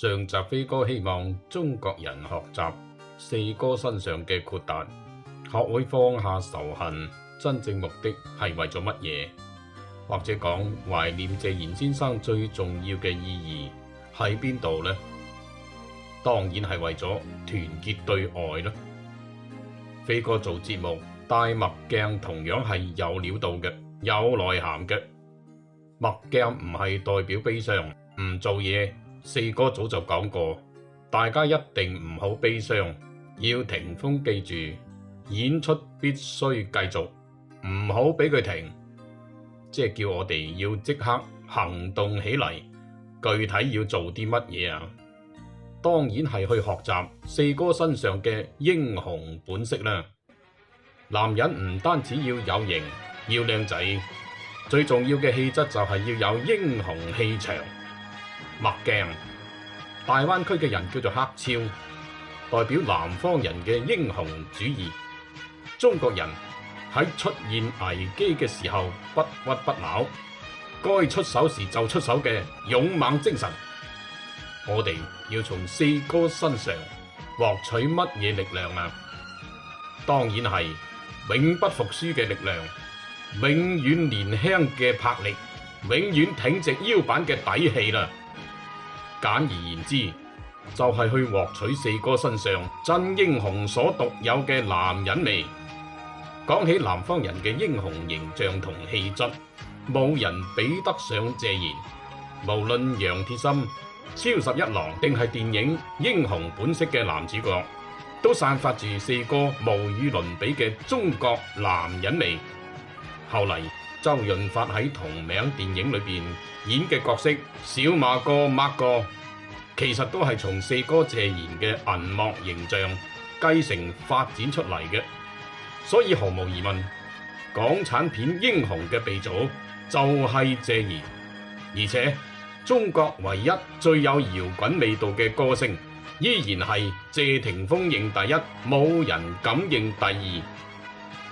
上集飛哥希望中國人學習四哥身上嘅豁達，學會放下仇恨，真正目的係為咗乜嘢？或者講懷念謝賢先生最重要嘅意義喺邊度呢？當然係為咗團結對外啦。飛哥做節目帶墨鏡同樣係有料到嘅，有內涵嘅。墨鏡唔係代表悲傷，唔做嘢。四哥早就講過，大家一定唔好悲傷，要霆鋒記住，演出必須繼續，唔好俾佢停，即係叫我哋要即刻行動起嚟。具體要做啲乜嘢啊？當然係去學習四哥身上嘅英雄本色啦。男人唔單止要有型，要靚仔，最重要嘅氣質就係要有英雄氣場。墨鏡，大灣區嘅人叫做黑超，代表南方人嘅英雄主義。中國人喺出現危機嘅時候不屈不撓，該出手時就出手嘅勇猛精神。我哋要從四哥身上獲取乜嘢力量啊？當然係永不服輸嘅力量，永遠年輕嘅魄力，永遠挺直腰板嘅底氣啦。簡而言之，就係去獲取四哥身上真英雄所獨有嘅男人味。講起南方人嘅英雄形象同氣質，冇人比得上謝賢。無論楊鐵心、超十一郎定係電影《英雄本色》嘅男主角，都散發住四哥無與倫比嘅中國男人味。後嚟周潤發喺同名電影裏邊演嘅角色小馬哥、馬哥，其實都係從四哥謝賢嘅銀幕形象繼承發展出嚟嘅。所以毫無疑問，港產片英雄嘅鼻祖就係謝賢。而且中國唯一最有搖滾味道嘅歌星，依然係謝霆鋒認第一，冇人敢認第二。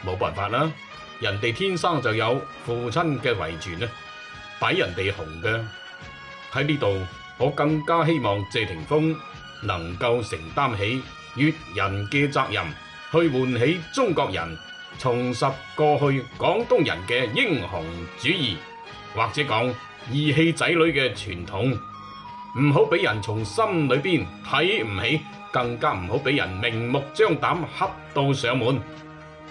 冇辦法啦，人哋天生就有父親嘅遺傳啦，抵人哋紅嘅。喺呢度，我更加希望謝霆鋒能夠承擔起粵人嘅責任，去喚起中國人重拾過去廣東人嘅英雄主義，或者講義氣仔女嘅傳統。唔好俾人從心裏邊睇唔起，更加唔好俾人明目張膽恰到上門。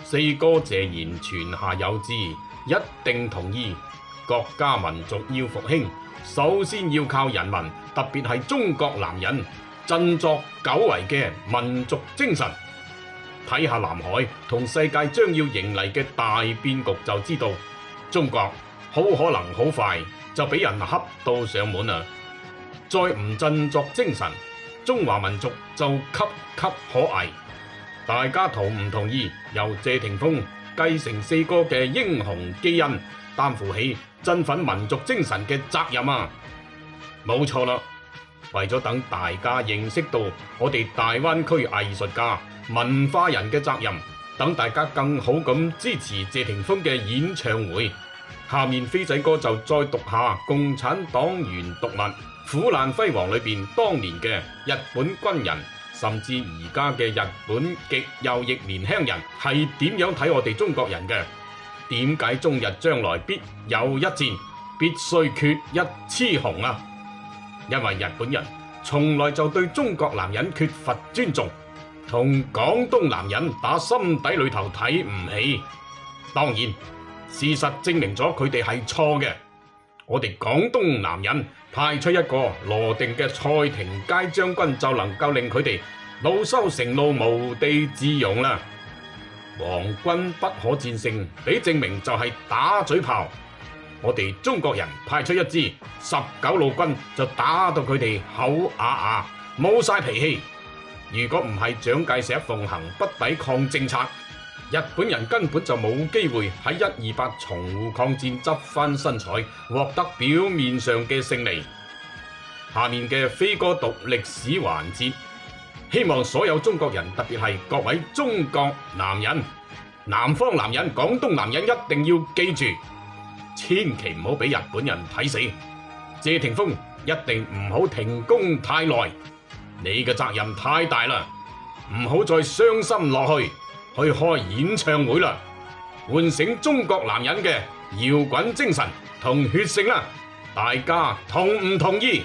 四哥謝賢泉下有知，一定同意國家民族要復興，首先要靠人民，特別係中國男人振作久違嘅民族精神。睇下南海同世界將要迎嚟嘅大變局，就知道中國好可能好快就俾人恰到上門啦。再唔振作精神，中華民族就岌岌可危。大家同唔同意由謝霆鋒繼承四哥嘅英雄基因，擔負起振奮民族精神嘅責任啊？冇錯啦，為咗等大家認識到我哋大灣區藝術家、文化人嘅責任，等大家更好咁支持謝霆鋒嘅演唱會，下面飛仔哥就再讀下共產黨員讀物《虎爛輝煌》裏邊當年嘅日本軍人，甚至而家嘅日本極右翼年輕人係點樣睇我哋中國人嘅？點解中日將來必有一戰，必須決一雌雄啊？因為日本人從來就對中國男人缺乏尊重，同廣東男人打心底裏頭睇唔起。當然，事實證明咗佢哋係錯嘅。我哋廣東男人派出一個羅定嘅蔡廷鍇將軍，就能夠令佢哋惱羞成怒、無地自容啦。皇軍不可戰勝，俾證明就係打嘴炮。我哋中國人派出一支19路軍，就打到佢哋口啞啞，冇晒脾氣。如果唔係蔣介石奉行不抵抗政策，日本人根本就冇機會喺128淞滬抗戰執翻身彩，獲得表面上嘅勝利。下面嘅飛哥讀歷史環節，希望所有中國人，特別係各位中國男人、南方男人、廣東男人，一定要記住，千祈唔好俾日本人睇死。謝霆鋒一定唔好停工太耐。你嘅責任太大啦，唔好再傷心落去，去開演唱會啦，喚醒中國男人嘅搖滾精神同血性啦！大家同唔同意？